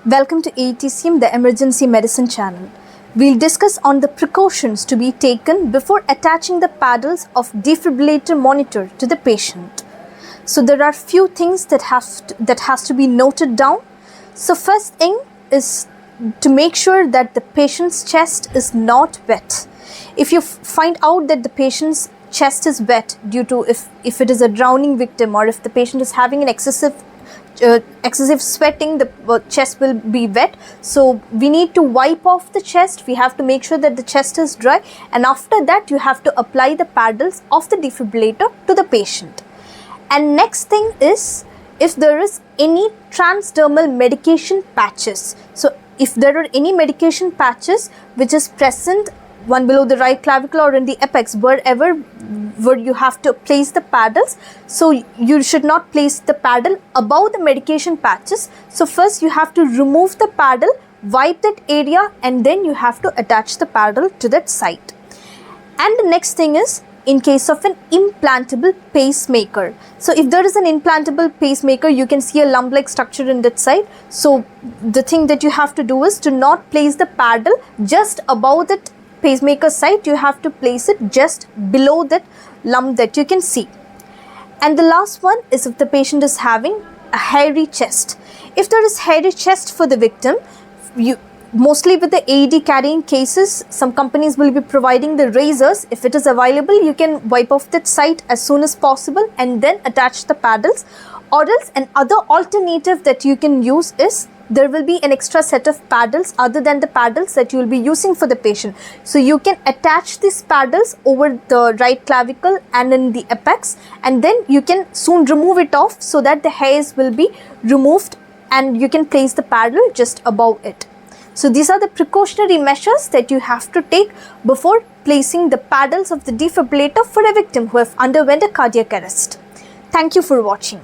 Welcome to AETCM, the Emergency Medicine channel. We'll discuss on the precautions to be taken before attaching the paddles of defibrillator monitor to the patient. So there are few things that has to be noted down. So first thing is to make sure that the patient's chest is not wet. If you find out that the patient's chest is wet due to if it is a drowning victim, or if the patient is having an excessive sweating, the chest will be wet. So we need to wipe off the chest. We have to make sure that the chest is dry, and after that you have to apply the paddles of the defibrillator to the patient. And next thing is, if there is any transdermal medication patches. So if there are any medication patches which is present one below the right clavicle or in the apex, where you have to place the paddles, so you should not place the paddle above the medication patches. So first you have to remove the paddle, wipe that area, and then you have to attach the paddle to that site. And the next thing is, in case of an implantable pacemaker. So if there is an implantable pacemaker, you can see a lump-like structure in that side. So the thing that you have to do is to not place the paddle just above that pacemaker site. You have to place it just below that lump that you can see. And the last one is if the patient is having a hairy chest. If there is hairy chest for the victim, mostly with the AED carrying cases, some companies will be providing the razors. If it is available, you can wipe off that site as soon as possible and then attach the paddles. Or else another alternative that you can use is, there will be an extra set of paddles other than the paddles that you will be using for the patient. So you can attach these paddles over the right clavicle and in the apex, and then you can soon remove it off so that the hairs will be removed and you can place the paddle just above it. So these are the precautionary measures that you have to take before placing the paddles of the defibrillator for a victim who have underwent a cardiac arrest. Thank you for watching.